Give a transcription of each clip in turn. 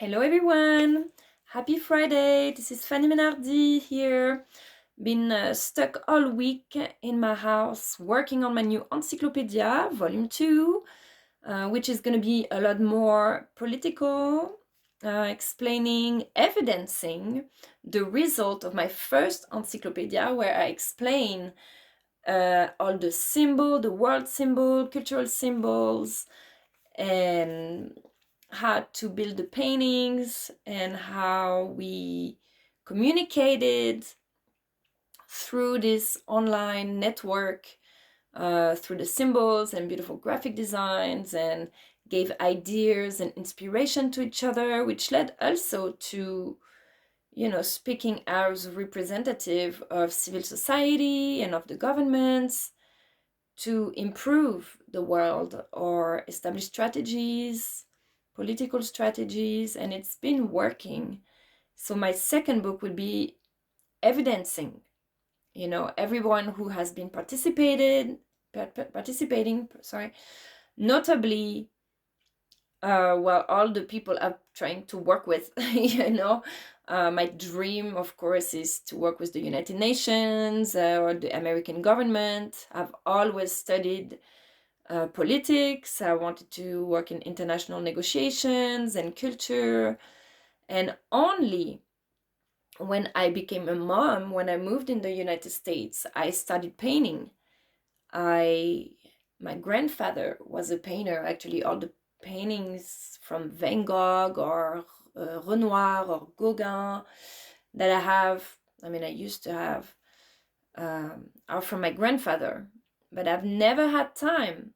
Hello everyone! Happy Friday! This is Fanny Menardi here. Been stuck all week in my house working on my new Encyclopedia, Volume 2, which is going to be a lot more political, explaining, evidencing the result of my first encyclopedia, where I explain all the symbol, the world symbol, cultural symbols, and how to build the paintings and how we communicated through this online network, through the symbols and beautiful graphic designs, and gave ideas and inspiration to each other, which led also to speaking as a representative of civil society and of the governments to improve the world or establish strategies, political strategies, and it's been working. So my second book will be evidencing, everyone who has been participating, notably, all the people I'm trying to work with, my dream, of course, is to work with the United Nations or the American government. I've always studied politics. I wanted to work in international negotiations and culture. And only when I became a mom, when I moved in the United States, I started painting. My grandfather was a painter. Actually, all the paintings from Van Gogh or Renoir or Gauguin that I used to have, are from my grandfather. But I've never had time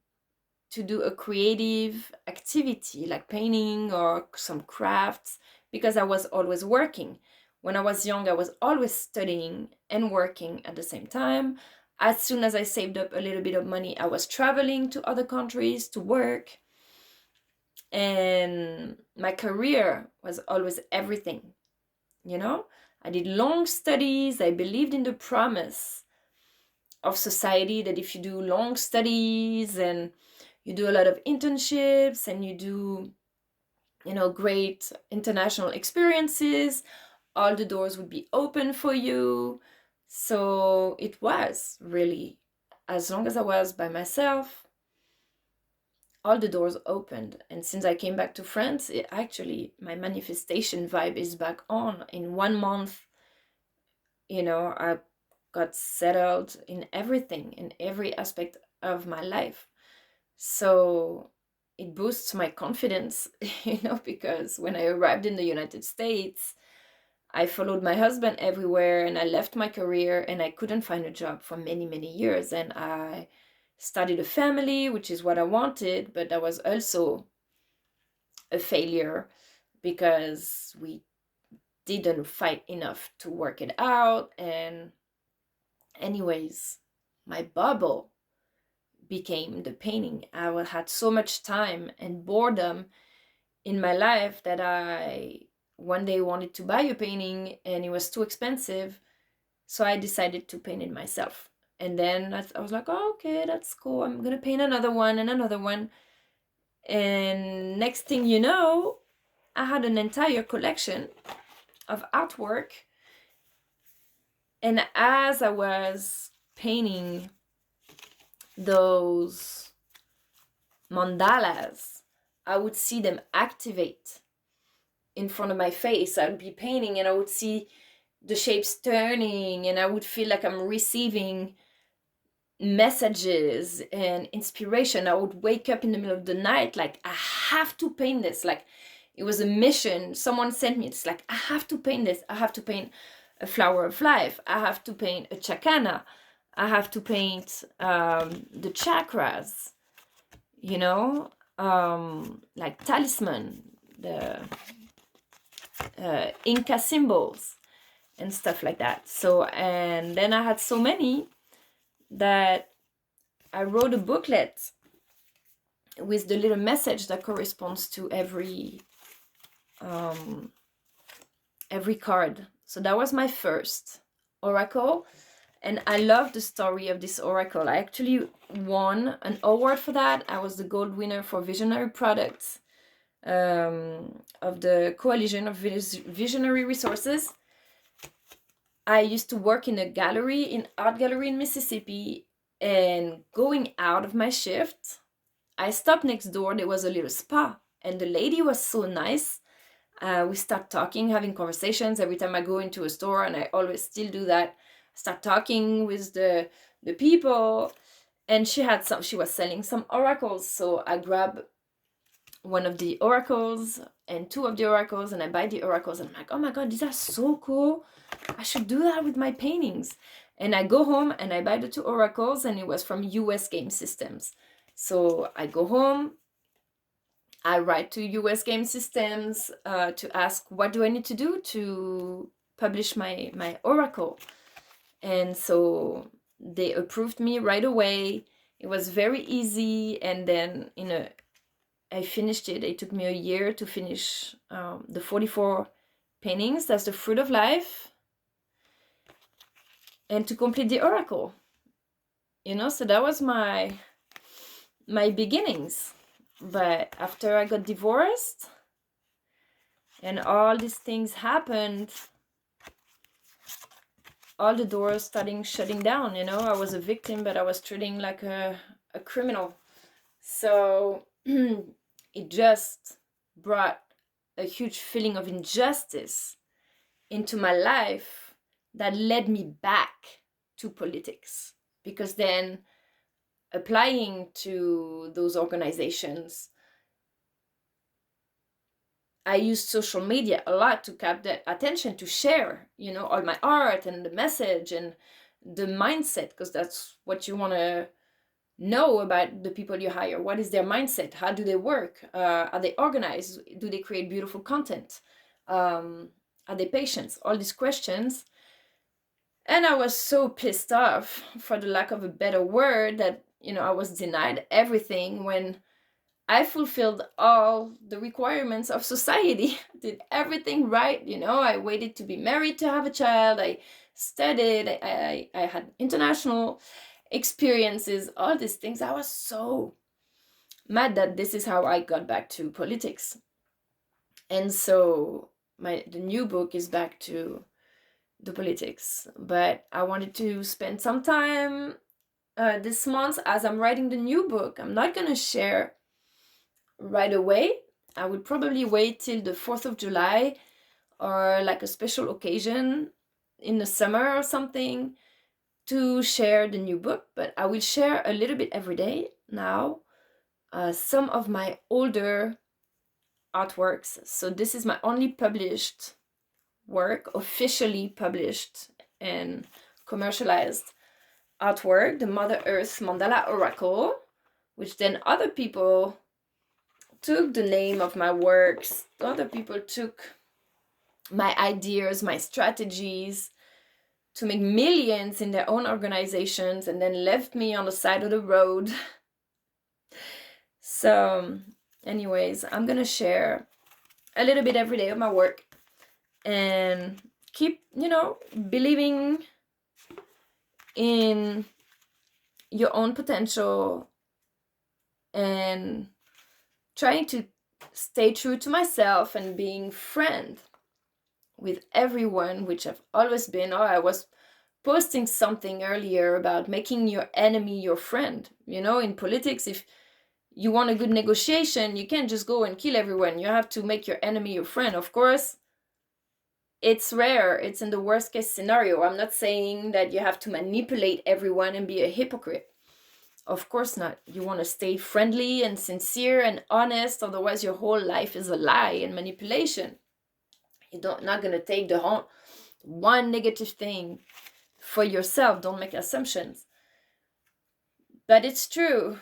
to do a creative activity like painting or some crafts because I was always working. When I was young, I was always studying and working at the same time. As soon as I saved up a little bit of money, I was traveling to other countries to work. And my career was always everything, I did long studies. I believed in the promise of society that if you do long studies and you do a lot of internships and you do, great international experiences, all the doors would be open for you. So it was really, as long as I was by myself, all the doors opened. And since I came back to France, my manifestation vibe is back on. In 1 month, I got settled in everything, in every aspect of my life. So it boosts my confidence, because when I arrived in the United States, I followed my husband everywhere and I left my career and I couldn't find a job for many, many years. And I started a family, which is what I wanted, but that was also a failure because we didn't fight enough to work it out. And anyways, my bubble became the painting. I had so much time and boredom in my life that I one day wanted to buy a painting and it was too expensive. So I decided to paint it myself. And then I was like, oh, okay, that's cool. I'm going to paint another one and another one. And next thing you know, I had an entire collection of artwork. And as I was painting those mandalas, I would see them activate in front of my face. I would be painting and I would see the shapes turning and I would feel like I'm receiving messages and inspiration. I would wake up in the middle of the night like, I have to paint this. Like it was a mission. Someone sent me. It's like, I have to paint this. I have to paint a flower of life. I have to paint a chakana. I have to paint the chakras, like talisman, the Inca symbols and stuff like that. So, and then I had so many that I wrote a booklet with the little message that corresponds to every card. So that was my first oracle. And I love the story of this oracle. I actually won an award for that. I was the gold winner for visionary products of the Coalition of Visionary Resources. I used to work in a gallery, in art gallery in Mississippi, and going out of my shift, I stopped next door. There was a little spa, and the lady was so nice. We start talking, having conversations every time I go into a store, and I always still do that. Start talking with the people, and she was selling some oracles, so I grab one of the oracles and two of the oracles, and I buy the oracles, and I'm like, oh my god, these are so cool. I should do that with my paintings. And I go home and I buy the two oracles, and it was from US Game Systems. So I go home, I write to US Game Systems to ask what do I need to do to publish my oracle. And so they approved me right away. It was very easy, and then I finished it. It took me a year to finish the 44 paintings. That's the fruit of life, and to complete the oracle. So that was my beginnings. But after I got divorced and all these things happened, all the doors starting shutting down. I was a victim, but I was treating like a criminal. So it just brought a huge feeling of injustice into my life that led me back to politics. Because then applying to those organizations, I used social media a lot to capture that attention, to share, all my art and the message and the mindset, because that's what you want to know about the people you hire. What is their mindset? How do they work? Are they organized? Do they create beautiful content? Are they patient? All these questions. And I was so pissed off, for the lack of a better word, that, I was denied everything when I fulfilled all the requirements of society. Did everything right, I waited to be married to have a child. I studied. I had international experiences, all these things. I was so mad that this is how I got back to politics. And so the new book is back to the politics. But I wanted to spend some time this month as I'm writing the new book. I'm not going to share right away. I would probably wait till the 4th of July or like a special occasion in the summer or something to share the new book. But I will share a little bit every day now, some of my older artworks. So this is my only published work, officially published and commercialized artwork, the Mother Earth Mandala Oracle, which then other people took the name of my works. Other people took my ideas, my strategies to make millions in their own organizations, and then left me on the side of the road. So anyways, I'm gonna share a little bit every day of my work and keep, believing in your own potential and trying to stay true to myself and being friend with everyone, which I've always been. I was posting something earlier about making your enemy your friend. In politics, if you want a good negotiation, you can't just go and kill everyone. You have to make your enemy your friend. Of course, it's rare. It's in the worst case scenario. I'm not saying that you have to manipulate everyone and be a hypocrite. Of course not. You want to stay friendly and sincere and honest. Otherwise, your whole life is a lie and manipulation. You're not going to take the one negative thing for yourself. Don't make assumptions. But it's true,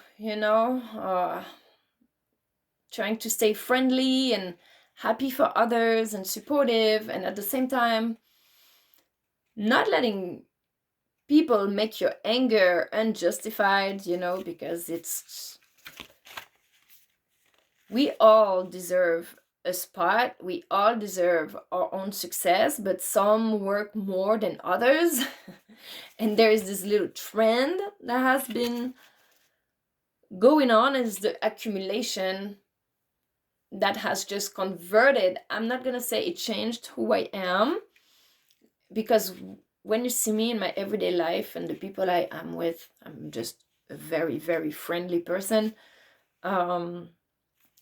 trying to stay friendly and happy for others and supportive, and at the same time, not letting people make your anger unjustified, because we all deserve a spot. We all deserve our own success, but some work more than others. And there is this little trend that has been going on, is the accumulation that has just converted. I'm not gonna say it changed who I am, because when you see me in my everyday life and the people I am with, I'm just a very, very friendly person, um,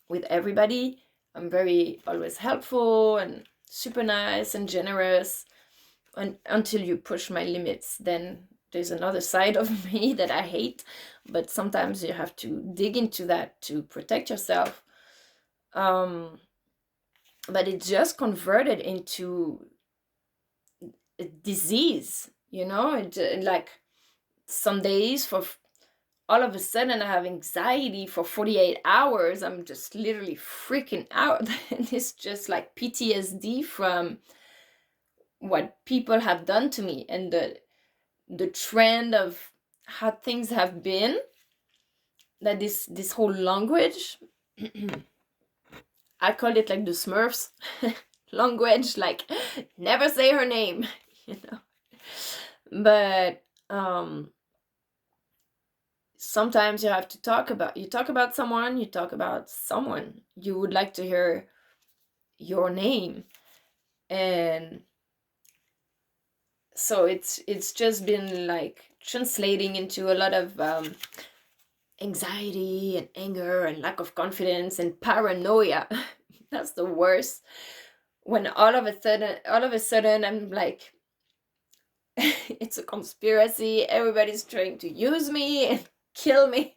with everybody. I'm very always helpful and super nice and generous. And until you push my limits, then there's another side of me that I hate. But sometimes you have to dig into that to protect yourself. Um, but it just converted into a disease, like some days all of a sudden I have anxiety for 48 hours. I'm just literally freaking out. And it's just like PTSD from what people have done to me, and the trend of how things have been, that this whole language, I call it like the Smurfs language, like never say her name, you know. But sometimes you have to talk about someone, you would like to hear your name. And so it's just been like translating into a lot of anxiety and anger and lack of confidence and paranoia. That's the worst. When all of a sudden I'm like, it's a conspiracy, everybody's trying to use me and kill me.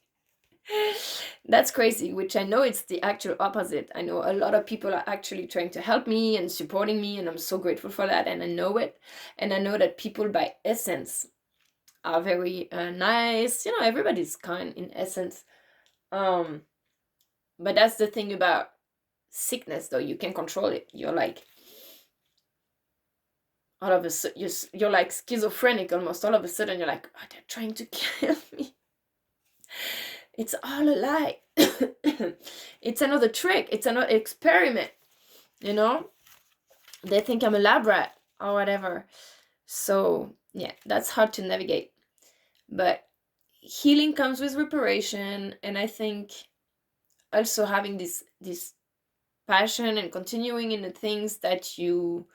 That's crazy, which I know it's the actual opposite. I know a lot of people are actually trying to help me and supporting me, and I'm so grateful for that, and I know it. And I know that people by essence are very nice. Everybody's kind in essence. Um, but that's the thing about sickness, though. You can control it. You're like, all of a sudden, you're like schizophrenic almost. All of a sudden, you're like, oh, they're trying to kill me. It's all a lie. It's another trick. It's another experiment. They think I'm a lab rat or whatever. So yeah, that's hard to navigate. But healing comes with reparation, and I think also having this passion and continuing in the things that the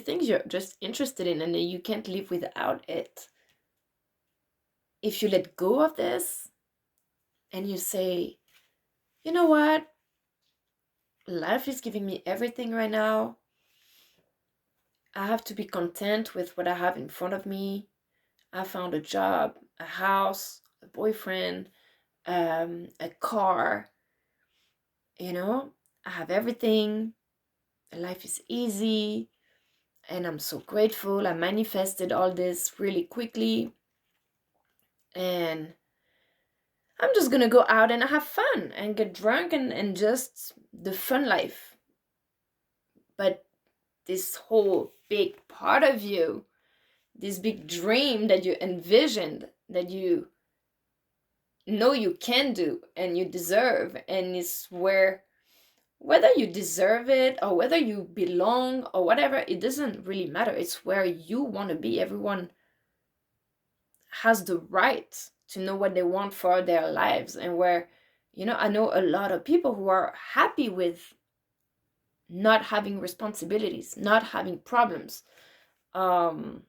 things you're just interested in and you can't live without it. If you let go of this and you say, you know what, life is giving me everything right now. I have to be content with what I have in front of me. I found a job, a house, a boyfriend, a car. I have everything. Life is easy. And I'm so grateful. I manifested all this really quickly. And I'm just gonna go out and have fun and get drunk and just the fun life. But this whole big part of you, this big dream that you envisioned, that you know you can do and you deserve, and it's whether you deserve it or whether you belong or whatever, it doesn't really matter. It's where you want to be. Everyone has the right to know what they want for their lives, and where I know a lot of people who are happy with not having responsibilities, not having problems, um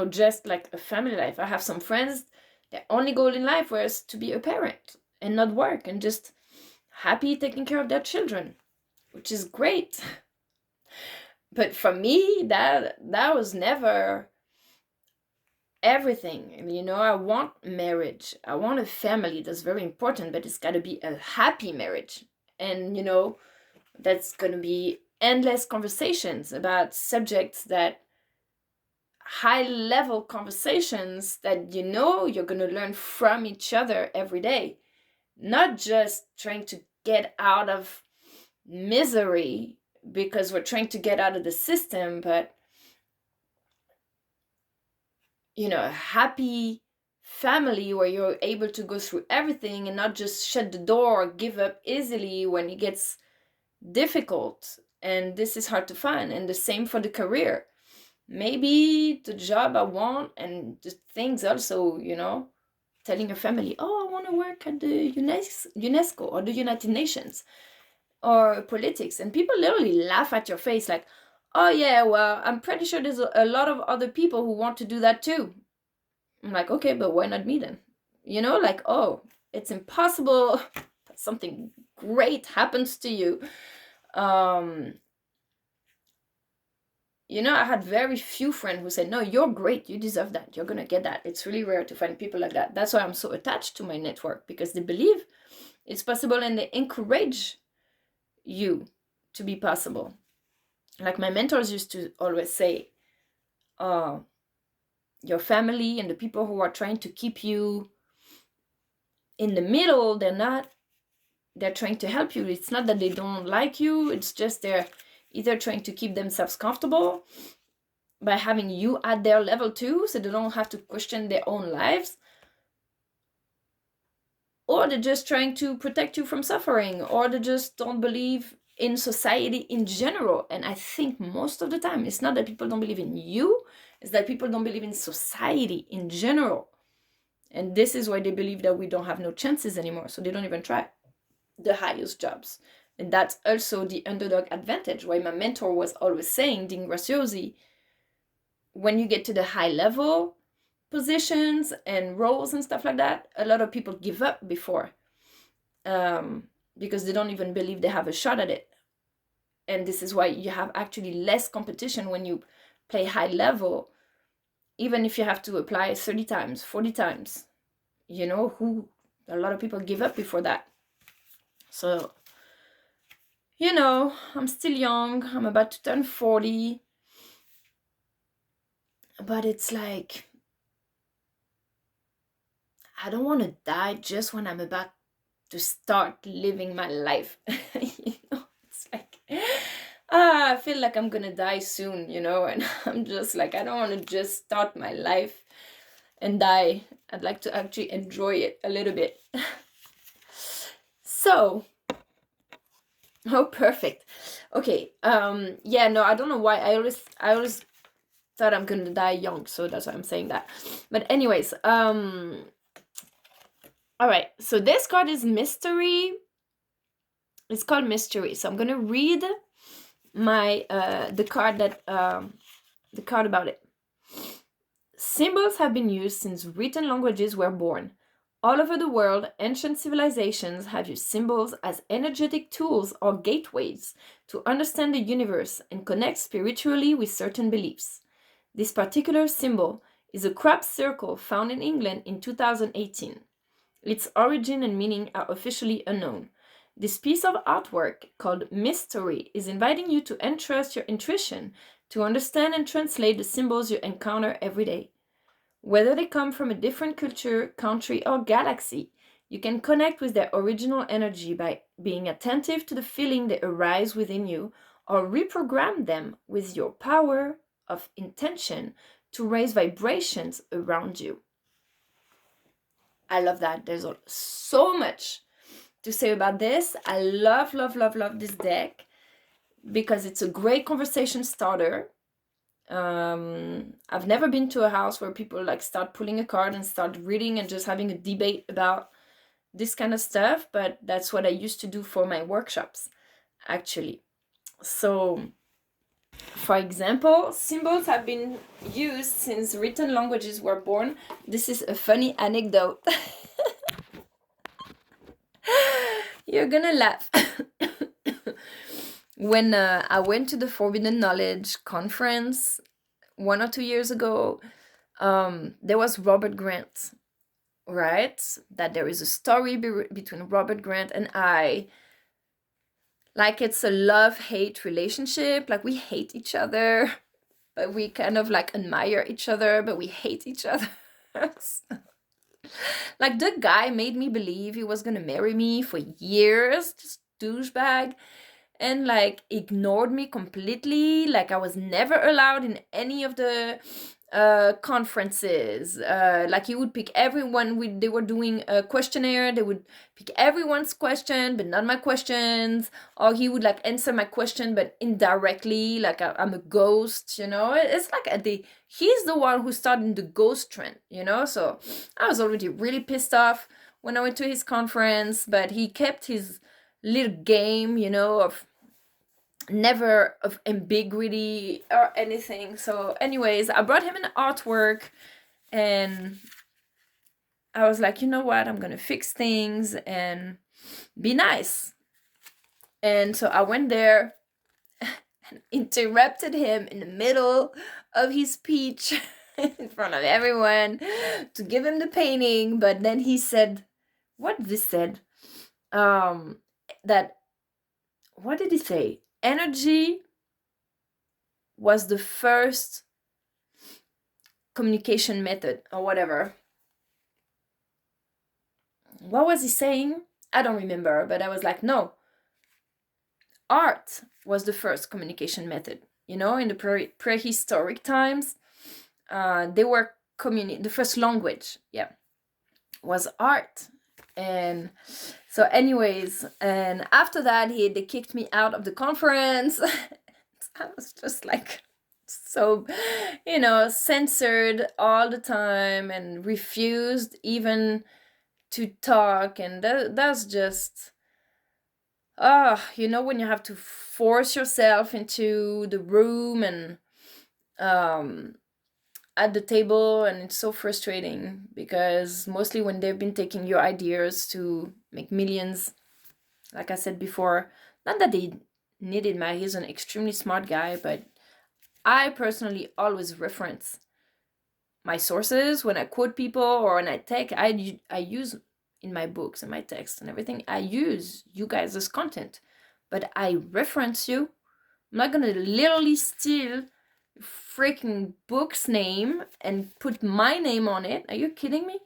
just like a family life. I have some friends, their only goal in life was to be a parent and not work, and just happy taking care of their children, which is great. But for me, that was never everything. I want marriage, I want a family, that's very important, but it's got to be a happy marriage. And that's going to be endless conversations about subjects, that high level conversations that you're going to learn from each other every day, not just trying to get out of misery because we're trying to get out of the system, but a happy family where you're able to go through everything and not just shut the door or give up easily when it gets difficult. And this is hard to find. And the same for the career. Maybe the job I want and the things also, telling your family, oh, I want to work at the UNESCO or the United Nations or politics, and people literally laugh at your face like, oh yeah, well, I'm pretty sure there's a lot of other people who want to do that too. I'm like, okay, but why not me then? Like, oh, it's impossible that something great happens to you. um I had very few friends who said, no, you're great, you deserve that, you're gonna get that. It's really rare to find people like that. That's why I'm so attached to my network, because they believe it's possible and they encourage you to be possible. Like my mentors used to always say, your family and the people who are trying to keep you in the middle, they're trying to help you. It's not that they don't like you, it's just they're either trying to keep themselves comfortable by having you at their level too, so they don't have to question their own lives, or they're just trying to protect you from suffering, or they just don't believe in society in general. And I think most of the time it's not that people don't believe in you, it's that people don't believe in society in general. And this is why they believe that we don't have no chances anymore, so they don't even try the highest jobs. And that's also the underdog advantage, why my mentor was always saying, Dean Graciosi, when you get to the high level positions and roles and stuff like that, a lot of people give up before, because they don't even believe they have a shot at it. And this is why you have actually less competition when you play high level, even if you have to apply 30 times, 40 times. A lot of people give up before that. So, I'm still young, I'm about to turn 40, but it's like, I don't want to die just when I'm about to start living my life. It's like, I feel like I'm gonna die soon, and I'm just like, I don't want to just start my life and die. I'd like to actually enjoy it a little bit. So, oh, perfect. Okay. Yeah, no, I don't know why. I always thought I'm gonna die young, so that's why I'm saying that. But anyways, all right. So this card is mystery. It's called mystery. So I'm gonna read my the card about it. Symbols have been used since written languages were born. All over the world, ancient civilizations have used symbols as energetic tools or gateways to understand the universe and connect spiritually with certain beliefs. This particular symbol is a crop circle found in England in 2018. Its origin and meaning are officially unknown. This piece of artwork, called Mystery, is inviting you to entrust your intuition to understand and translate the symbols you encounter every day. Whether they come from a different culture, country, or galaxy, you can connect with their original energy by being attentive to the feeling they arise within you, or reprogram them with your power of intention to raise vibrations around you. I love that. There's so much to say about this. I love this deck because it's a great conversation starter. I've never been to a house where people like start pulling a card and start reading and just having a debate about this kind of stuff, but that's what I used to do for my workshops, actually. So, for example, symbols have been used since written languages were born. This is a funny anecdote. You're gonna laugh. When I went to the Forbidden Knowledge conference 1 or 2 years ago, there was Robert Grant, right? That there is a story between Robert Grant and I. Like it's a love-hate relationship. Like we hate each other, but we kind of like admire each other, but we hate each other. Like the guy made me believe he was gonna marry me for years, just douchebag, and like ignored me completely. Like I was never allowed in any of the conferences. Like he would pick everyone. They were doing a questionnaire. They would pick everyone's question, but not my questions. Or he would like answer my question, but indirectly, like I'm a ghost. It's like he's the one who started the ghost trend. So I was already really pissed off when I went to his conference, but he kept his little game, of never of ambiguity or anything. So anyways, I brought him an artwork, and I was like, you know what, I'm gonna fix things and be nice. And so I went there and interrupted him in the middle of his speech in front of everyone to give him the painting. But then he said, what did he said? That, what did he say? Energy was the first communication method or whatever. What was he saying? I don't remember, but I was like, no. Art was the first communication method. In the prehistoric times, they were the first language, was art. And so anyways, and after that, they kicked me out of the conference. I was just like so, censored all the time and refused even to talk. And that's just, when you have to force yourself into the room and at the table, and it's so frustrating because mostly when they've been taking your ideas to make millions, like I said before, not that they needed he's an extremely smart guy, but I personally always reference my sources when I quote people or when I take. I use in my books and my text and everything, I use you guys as content, but I reference you. I'm not gonna literally steal freaking book's name and put my name on it. Are you kidding me?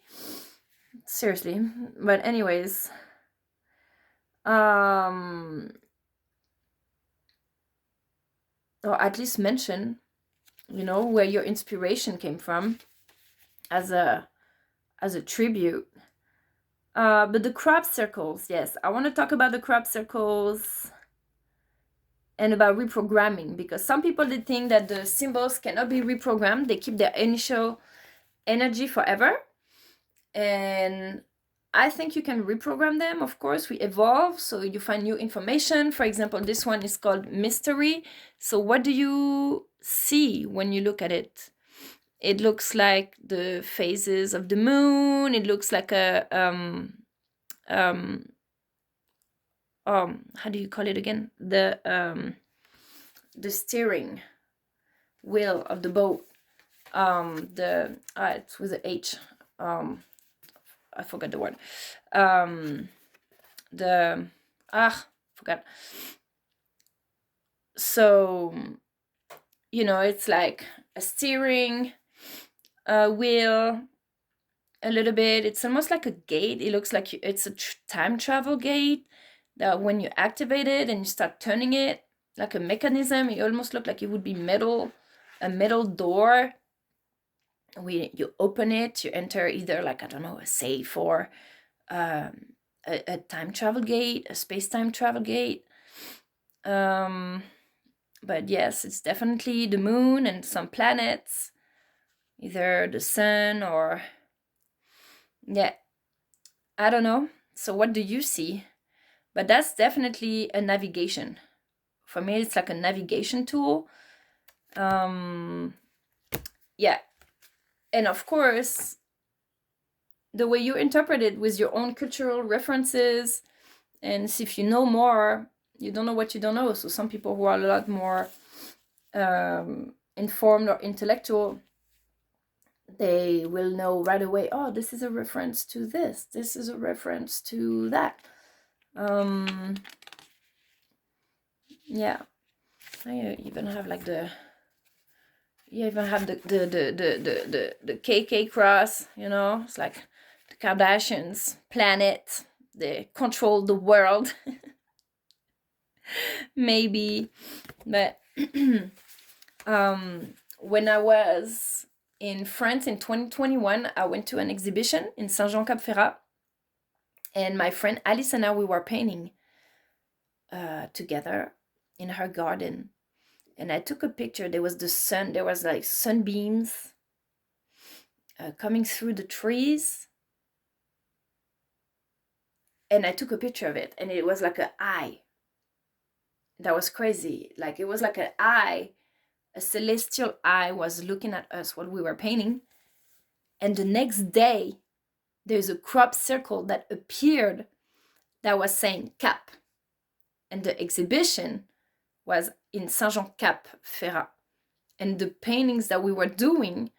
Seriously. But anyways, or at least mention, where your inspiration came from as a tribute. But the crop circles, yes, I want to talk about the crop circles and about reprogramming, because some people, they think that the symbols cannot be reprogrammed. They keep their initial energy forever, and I think you can reprogram them. Of course, we evolve, so you find new information. For example, this one is called mystery. So what do you see when you look at it? It looks like the phases of the moon. It looks like a how do you call it again? The steering wheel of the boat. It's with a H. I forgot the word. Forgot. So, it's like a steering wheel a little bit. It's almost like a gate. It looks like it's a time travel gate that when you activate it and you start turning it like a mechanism, it almost look like it would be a metal door. When you open it, you enter either, like, I don't know, a safe or a time travel gate, a space-time travel gate. But yes, it's definitely the moon and some planets, either the sun or, I don't know. So what do you see? But that's definitely a navigation. For me, it's like a navigation tool. And of course, the way you interpret it with your own cultural references, and if you know more, you don't know what you don't know. So some people who are a lot more informed or intellectual, they will know right away, oh, this is a reference to this. This is a reference to that. I even have like you even have the KK cross, it's like the Kardashians planet, they control the world. Maybe. But when I was in France in 2021, I went to an exhibition in Saint-Jean-Cap-Ferrat, and my friend Alice and I, we were painting together in her garden. And I took a picture. There was the sun. There was like sunbeams coming through the trees. And I took a picture of it. And it was like an eye. That was crazy. Like it was like an eye. A celestial eye was looking at us while we were painting. And the next day, there's a crop circle that appeared that was saying Cap. And the exhibition was in Saint-Jean-Cap-Ferrat. And the paintings that we were doing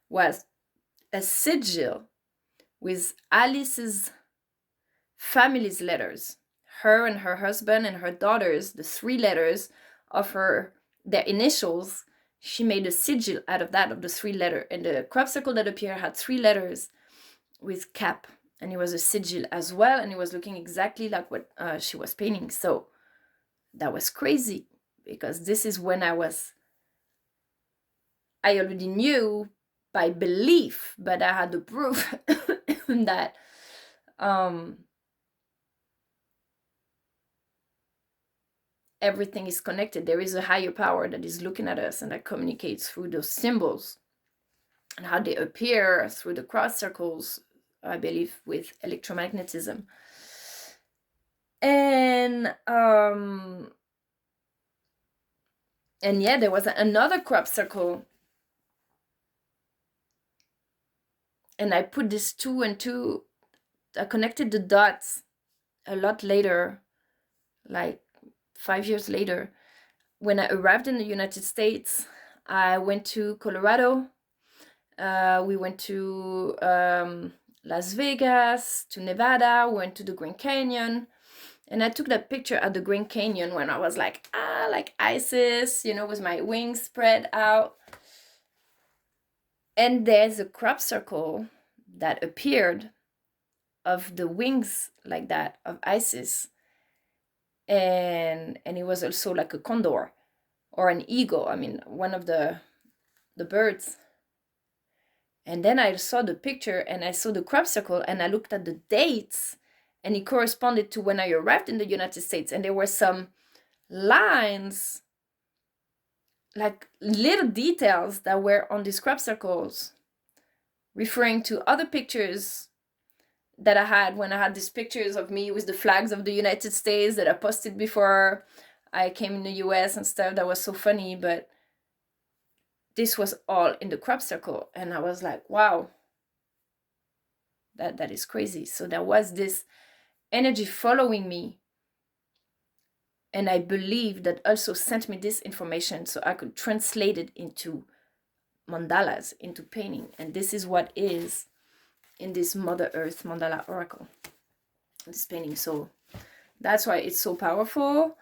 was a sigil with Alice's family's letters. Her and her husband and her daughters, the 3 letters of their initials, she made a sigil out of that, of the 3 letters. And the crop circle that appeared had 3 letters with Cap. And it was a sigil as well. And it was looking exactly like what she was painting. So that was crazy, because this is when I already knew by belief, but I had the proof that everything is connected. There is a higher power that is looking at us and that communicates through those symbols and how they appear through the cross circles, I believe, with electromagnetism. And yeah, there was another crop circle. And I put this 2 and 2, I connected the dots a lot later, like 5 years later. When I arrived in the United States, I went to Colorado. We went to Las Vegas, to Nevada, went to the Grand Canyon. And I took that picture at the Grand Canyon when I was like Isis, with my wings spread out. And there's a crop circle that appeared of the wings like that of Isis. And it was also like a condor or an eagle. I mean, one of the birds. And then I saw the picture and I saw the crop circle and I looked at the dates, and it corresponded to when I arrived in the United States. And there were some lines, like little details that were on these crop circles, referring to other pictures that I had when I had these pictures of me with the flags of the United States that I posted before I came in the US and stuff. That was so funny, but this was all in the crop circle. And I was like, wow, that is crazy. So there was this energy following me. And I believe that also sent me this information so I could translate it into mandalas, into painting. And this is what is in this Mother Earth Mandala Oracle, this painting. So that's why it's so powerful.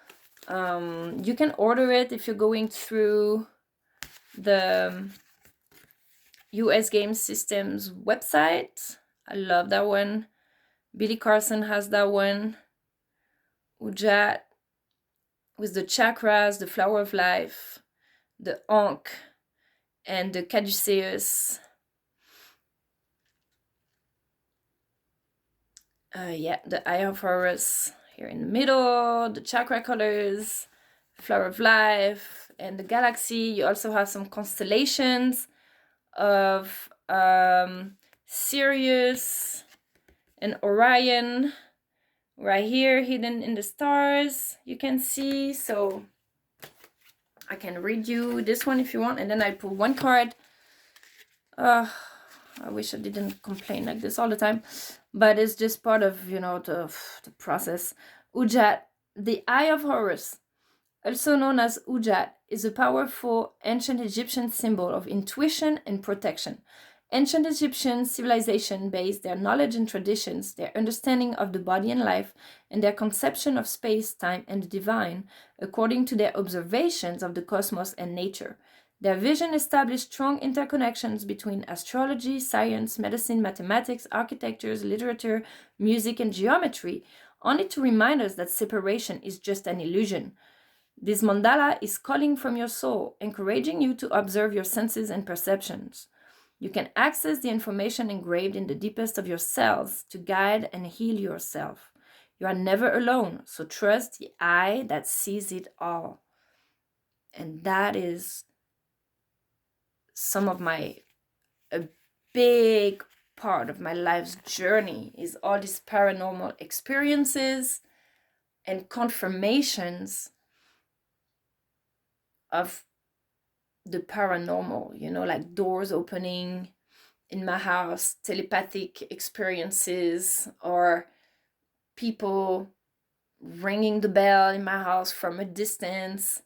You can order it if you're going through the US Game Systems website. I love that one. Billy Carson has that one. Ujat with the chakras, the flower of life, the Ankh, and the Caduceus. The Eye of Horus here in the middle, the chakra colors, flower of life, and the galaxy. You also have some constellations of Sirius and Orion right here, hidden in the stars, you can see. So I can read you this one if you want, and then I pull one card. I wish I didn't complain like this all the time, but it's just part of, the process. Ujat, the Eye of Horus, also known as Ujat, is a powerful ancient Egyptian symbol of intuition and protection. Ancient Egyptian civilization based their knowledge and traditions, their understanding of the body and life, and their conception of space, time, and the divine, according to their observations of the cosmos and nature. Their vision established strong interconnections between astrology, science, medicine, mathematics, architecture, literature, music, and geometry, only to remind us that separation is just an illusion. This mandala is calling from your soul, encouraging you to observe your senses and perceptions. You can access the information engraved in the deepest of your cells to guide and heal yourself. You are never alone, so trust the eye that sees it all. And that is some of a big part of my life's journey, is all these paranormal experiences and confirmations of the paranormal, like doors opening in my house, telepathic experiences, or people ringing the bell in my house from a distance.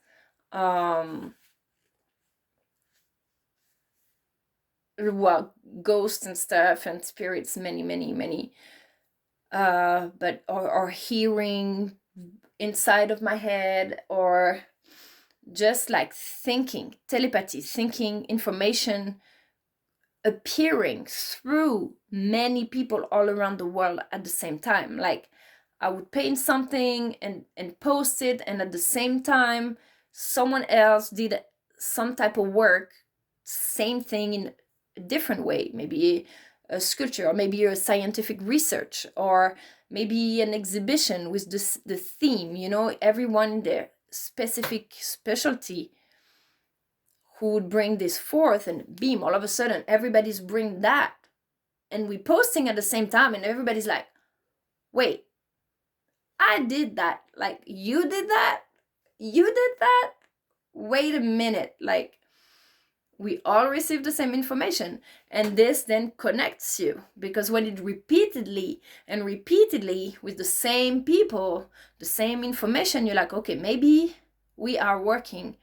Well, ghosts and stuff and spirits, many. But or hearing inside of my head, or just like thinking, telepathy, thinking information appearing through many people all around the world at the same time. Like I would paint something and post it, and at the same time someone else did some type of work, same thing in a different way, maybe a sculpture, or maybe a scientific research, or maybe an exhibition with the theme, everyone their specific specialty, who would bring this forth, and beam, all of a sudden everybody's bring that, and we posting at the same time, and everybody's like, wait, I did that, like you did that, wait a minute, like we all receive the same information. And this then connects you, because when it repeatedly with the same people, the same information, you're like, okay, maybe we are working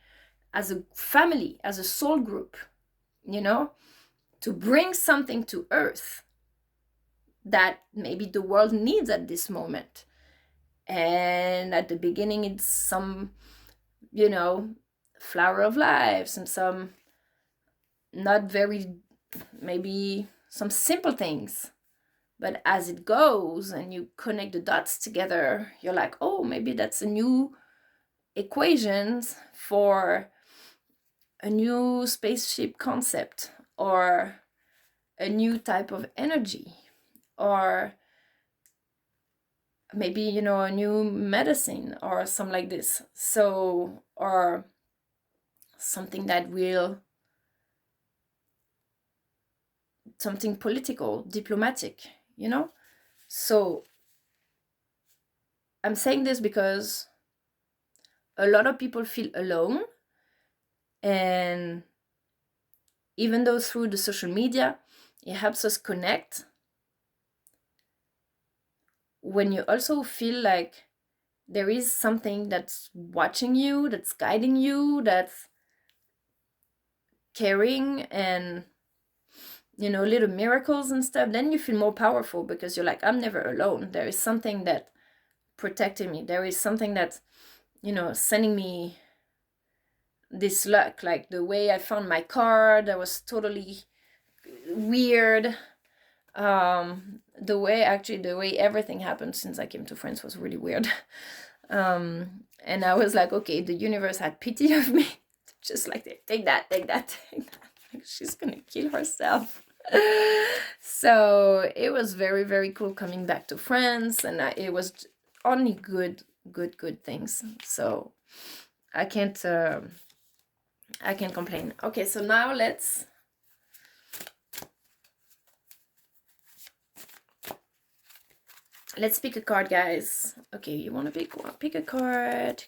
as a family, as a soul group, to bring something to earth that maybe the world needs at this moment. And at the beginning, it's some, flower of lives, and some not very, maybe some simple things. But as it goes and you connect the dots together, you're like, oh, maybe that's a new equations for a new spaceship concept, or a new type of energy, or maybe, a new medicine, or something like this. So, or something that will, something political, diplomatic, So I'm saying this because a lot of people feel alone. And even though through the social media, it helps us connect, when you also feel like there is something that's watching you, that's guiding you, that's caring, and little miracles and stuff, then you feel more powerful, because you're like, I'm never alone. There is something that protecting me. There is something that's sending me this luck. Like the way I found my car, that was totally weird. The way everything happened since I came to France was really weird. And I was like, okay, the universe had pity of me. Just like, take that. Like, she's gonna kill herself. So it was very, very cool coming back to France, and it was only good things. So I can't complain. Okay, so now let's pick a card, guys. Okay, you want to pick one? Pick a card.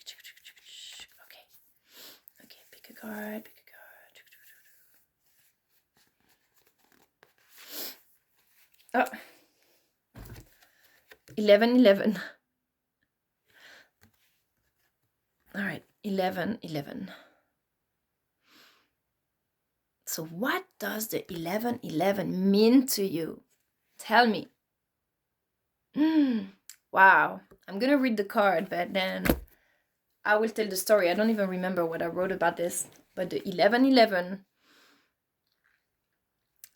Okay, pick a card. 11. All right, 11. So what does the 11 mean to you? Tell me. Wow. I'm gonna read the card, but then I will tell the story. I don't even remember what I wrote about this, but the 11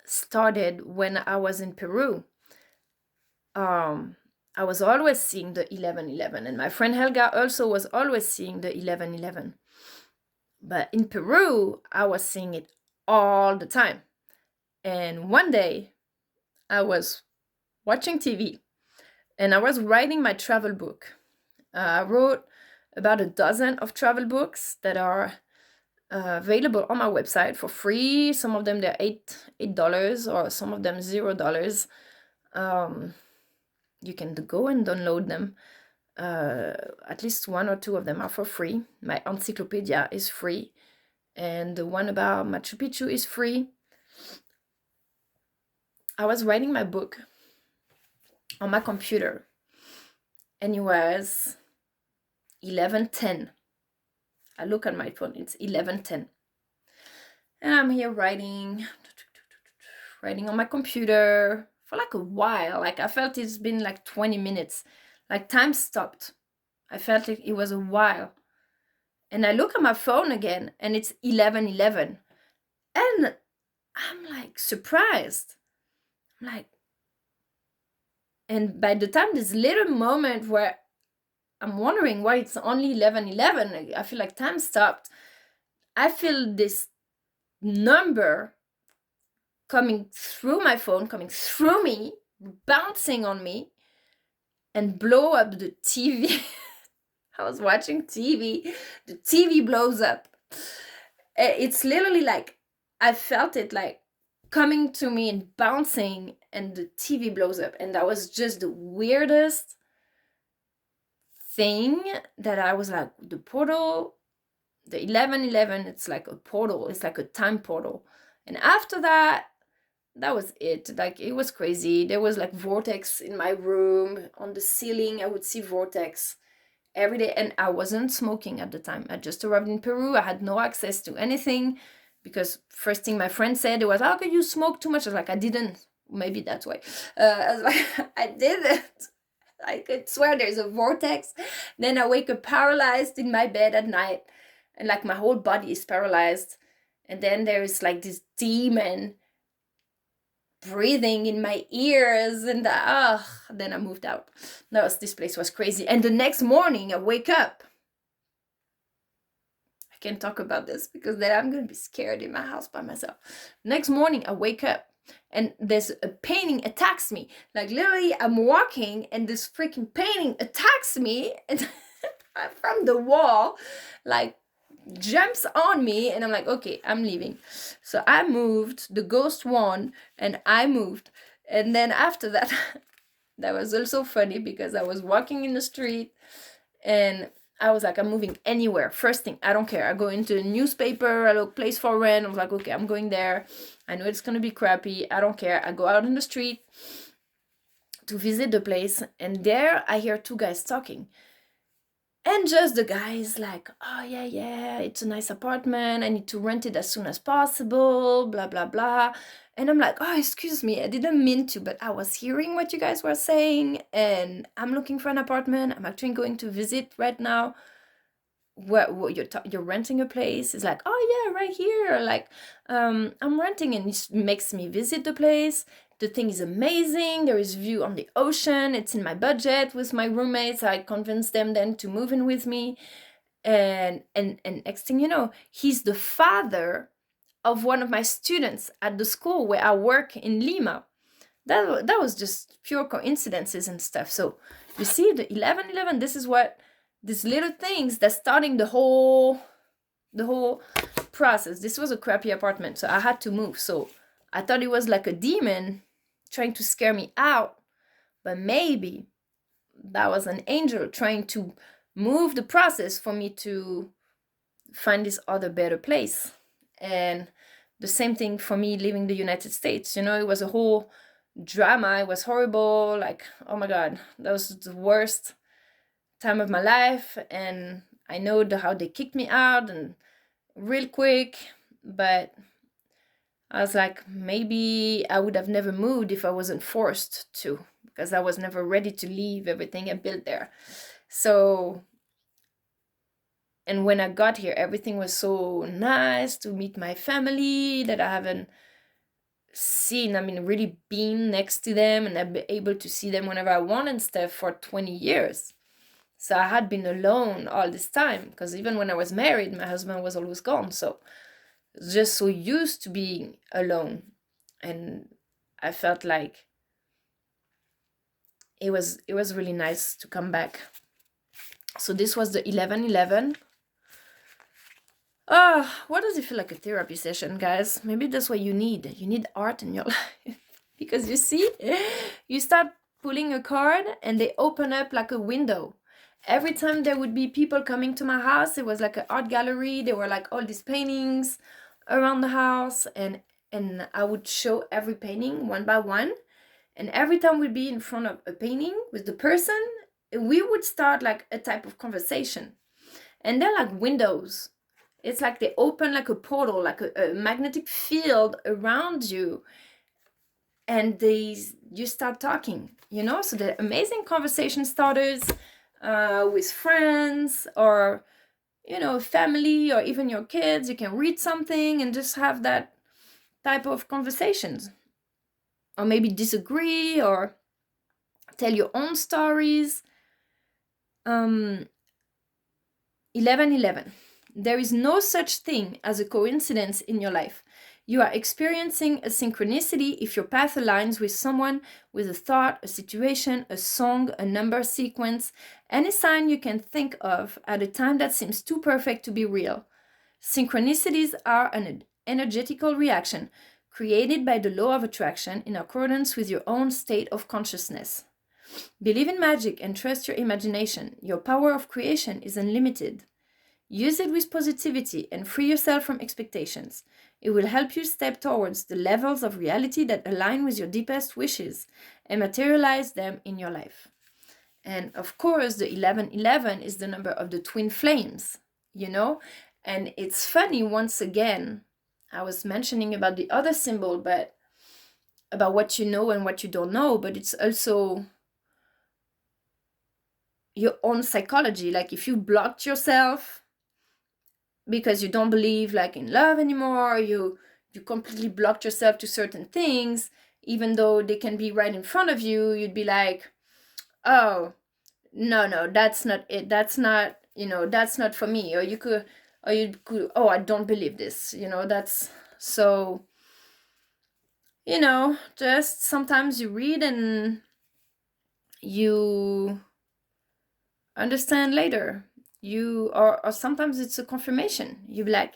started when I was in Peru. I was always seeing the 11, and my friend Helga also was always seeing the 11. But in Peru, I was seeing it all the time. And one day I was watching TV and I was writing my travel book. I wrote about a dozen of travel books that are available on my website for free. Some of them they're $8 or some of them $0. You can go and download them. At least one or two of them are for free. My encyclopedia is free, and the one about Machu Picchu is free. I was writing my book on my computer, and it was 11:10. I look at my phone, it's 11:10. And I'm here writing on my computer for like a while. Like I felt it's been like 20 minutes. Like time stopped. I felt like it was a while. And I look at my phone again and it's 11:11. And I'm like surprised. I'm like, and by the time this little moment where I'm wondering why it's only 11:11, I feel like time stopped. I feel this number coming through my phone, coming through me, bouncing on me, and blow up the TV. I was watching TV. The TV blows up. It's literally like, I felt it like coming to me and bouncing, and the TV blows up. And that was just the weirdest thing that I was like, the portal, the 11:11, it's like a portal. It's like a time portal. And after that was it. Like, it was crazy. There was like vortex in my room. On the ceiling, I would see vortex every day. And I wasn't smoking at the time. I just arrived in Peru. I had no access to anything because first thing my friend said, it was, how could you smoke too much? I was like, I didn't. Maybe that's why. I was like, I didn't. I could swear there's a vortex. Then I wake up paralyzed in my bed at night. And like my whole body is paralyzed. And then there's like this demon breathing in my ears, and then I moved out. This place was crazy. And the next morning I wake up. I can't talk about this because then I'm gonna be scared in my house by myself. Next morning I wake up and there's a painting attacks me. Like literally I'm walking and this freaking painting attacks me and from the wall, like jumps on me, and I'm like, okay, I'm leaving. So I moved, the ghost won, and I moved. And then after that, that was also funny because I was walking in the street and I was like, I'm moving anywhere. First thing, I don't care. I go into a newspaper, I look place for rent. I was like, okay, I'm going there. I know it's gonna be crappy. I don't care. I go out in the street to visit the place, and there I hear two guys talking. And just the guys like, oh yeah, it's a nice apartment. I need to rent it as soon as possible, blah, blah, blah. And I'm like, oh, excuse me, I didn't mean to, but I was hearing what you guys were saying and I'm looking for an apartment. I'm actually going to visit right now. What you're renting a place? It's like, oh yeah, right here. Like, I'm renting, and it makes me visit the place. The thing is amazing. There is view on the ocean. It's in my budget with my roommates. I convinced them then to move in with me. And next thing you know, he's the father of one of my students at the school where I work in Lima. That was just pure coincidences and stuff. So you see, the 11:11, this is what these little things that's starting the whole process. This was a crappy apartment, so I had to move. So I thought it was like a demon trying to scare me out, but maybe that was an angel trying to move the process for me to find this other better place. And the same thing for me leaving the United States. It was a whole drama. It was horrible. Like, oh my God, that was the worst time of my life. And I know how they kicked me out and real quick, but I was like, maybe I would have never moved if I wasn't forced to, because I was never ready to leave everything I built there. So, and when I got here, everything was so nice to meet my family that I haven't seen, really been next to them, and I've been able to see them whenever I want and stuff for 20 years. So I had been alone all this time, because even when I was married, my husband was always gone. So just so used to being alone. And I felt like it was really nice to come back. So this was the 1111. What does it feel like, a therapy session, guys? Maybe that's what you need. You need art in your life. Because you see, you start pulling a card and they open up like a window. Every time there would be people coming to my house, it was like an art gallery. There were like all these paintings around the house, and I would show every painting one by one. And every time we'd be in front of a painting with the person, we would start like a type of conversation. And they're like windows. It's like they open like a portal, like a magnetic field around you. And you start talking, So the amazing conversation starters with friends, or, family, or even your kids. You can read something and just have that type of conversations. Or maybe disagree, or tell your own stories. 1111. There is no such thing as a coincidence in your life. You are experiencing a synchronicity if your path aligns with someone, with a thought, a situation, a song, a number sequence, any sign you can think of at a time that seems too perfect to be real. Synchronicities are an energetical reaction created by the law of attraction in accordance with your own state of consciousness. Believe in magic and trust your imagination. Your power of creation is unlimited. Use it with positivity and free yourself from expectations. It will help you step towards the levels of reality that align with your deepest wishes and materialize them in your life. And of course, the 1111 is the number of the twin flames, And it's funny, once again, I was mentioning about the other symbol, but about what you know and what you don't know, but it's also your own psychology. Like if you blocked yourself because you don't believe like in love anymore, you completely blocked yourself to certain things, even though they can be right in front of you, you'd be like, oh, no, that's not it. That's not, that's not for me. Or you could, oh, I don't believe this, that's so, just sometimes you read and you understand later. Or sometimes it's a confirmation. You be like,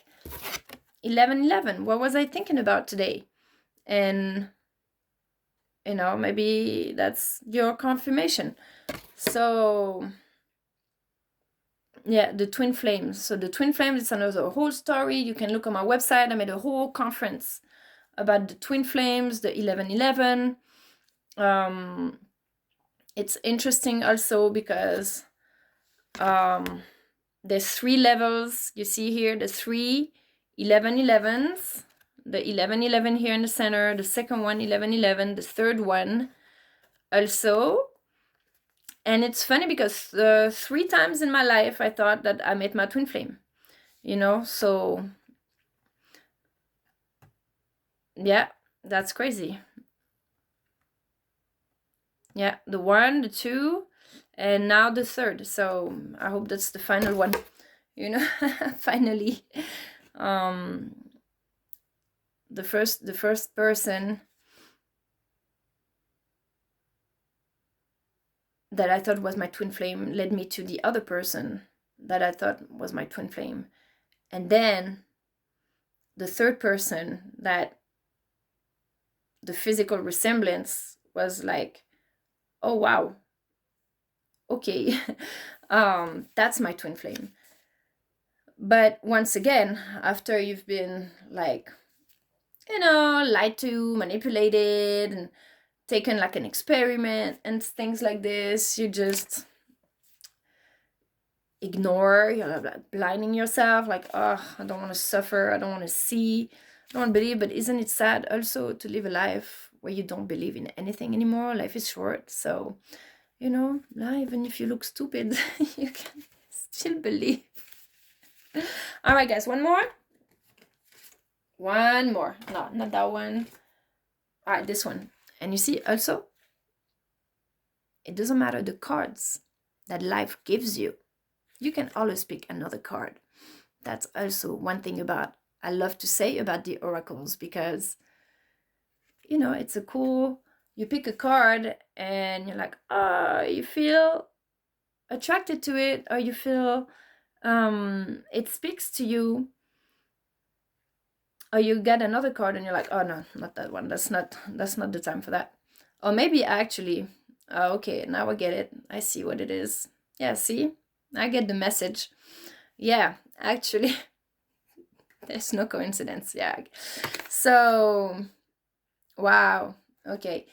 1111, what was I thinking about today? And maybe that's your confirmation. So yeah, the twin flames. So the twin flames is another whole story. You can look on my website. I made a whole conference about the twin flames, the 1111. It's interesting also because there's 3 levels. You see here the 3 1111s. The 1111 here in the center, the second one 1111, the third one also. And it's funny because 3 times in my life I thought that I met my twin flame, so yeah, that's crazy. Yeah, the 1, the 2, and now the 3rd. So I hope that's the final one, finally. The first person that I thought was my twin flame led me to the other person that I thought was my twin flame. And then the 3rd person, that the physical resemblance was like, oh wow, okay, that's my twin flame. But once again, after you've been like, lied to, manipulated, and taken like an experiment and things like this, you just ignore, like blinding yourself, like, oh, I don't want to suffer, I don't want to see, I don't want to believe. But isn't it sad also to live a life where you don't believe in anything anymore? Life is short, so even if you look stupid, you can still believe. All right, guys, one more. No, not that one. All right, this one. And you see also, it doesn't matter the cards that life gives you. You can always pick another card. That's also one thing I love to say about the oracles, because you know, it's a cool, you pick a card and you're like, you feel attracted to it, or you feel it speaks to you, or you get another card and you're like, oh no, not that one, that's not the time for that. Or maybe actually, okay, now I get it, I see what it is. Yeah, see, I get the message. Yeah, actually, there's no coincidence. Yeah. So, wow. Okay.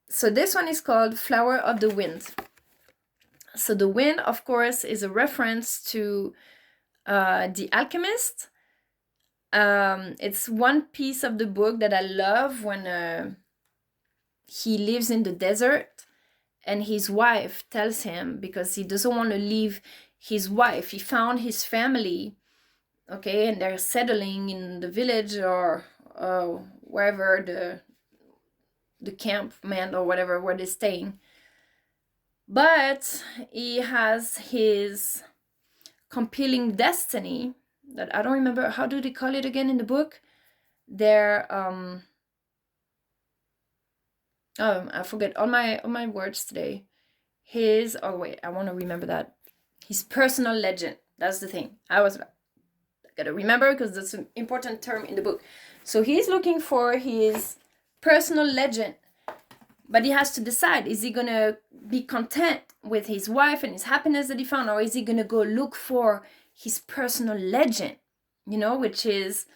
So this one is called Flower of the Wind. So the wind, of course, is a reference to The Alchemist. It's one piece of the book that I love when he lives in the desert and his wife tells him, because he doesn't want to leave his wife. He found his family, okay, and they're settling in the village or wherever the camp man or whatever where they're staying. But he has his compelling destiny that I don't remember, how do they call it again in the book? They're I forget all my words today. His, oh wait, I want to remember that. His personal legend. That's the thing. I gotta remember, because that's an important term in the book. So he's looking for his personal legend, but he has to decide, is he gonna be content with his wife and his happiness that he found, or is he gonna go look for his personal legend, you know, which is,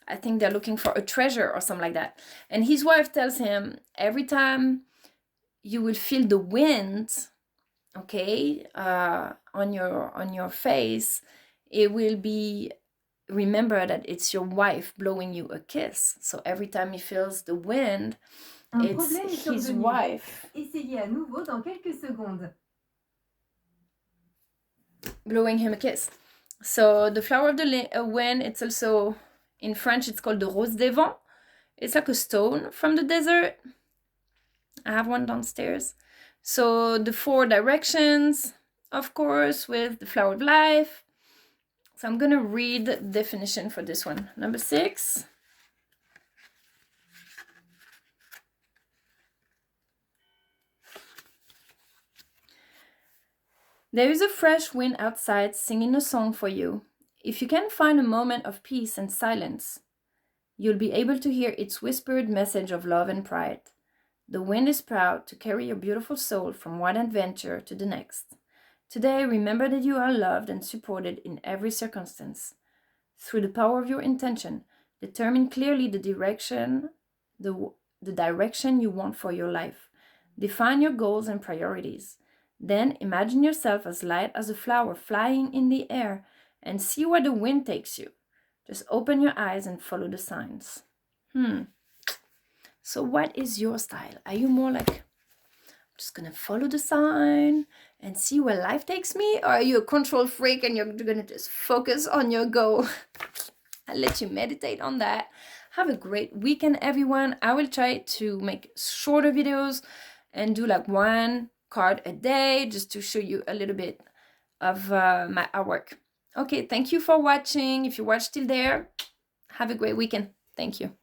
I think they're looking for a treasure or something like that. And his wife tells him, every time you will feel the wind, okay, on your face, it will be, remember that it's your wife blowing you a kiss. So every time he feels the wind, it's his wife. Essayez à nouveau dans quelques secondes. Blowing him a kiss. So the flower of the wind, it's also, in French, it's called the rose des vents. It's like a stone from the desert. I have one downstairs. So the 4 directions, of course, with the flower of life. So I'm going to read the definition for this one. Number 6. There is a fresh wind outside singing a song for you. If you can find a moment of peace and silence, you'll be able to hear its whispered message of love and pride. The wind is proud to carry your beautiful soul from one adventure to the next. Today, remember that you are loved and supported in every circumstance. Through the power of your intention, determine clearly the direction you want for your life. Define your goals and priorities. Then imagine yourself as light as a flower flying in the air and see where the wind takes you. Just open your eyes and follow the signs. So what is your style? Are you more like, I'm just gonna follow the sign and see where life takes me? Or are you a control freak and you're gonna just focus on your goal? I'll let you meditate on that. Have a great weekend, everyone. I will try to make shorter videos and do like 1 card a day, just to show you a little bit of my artwork. Okay, thank you for watching. If you watched till there, have a great weekend. Thank you.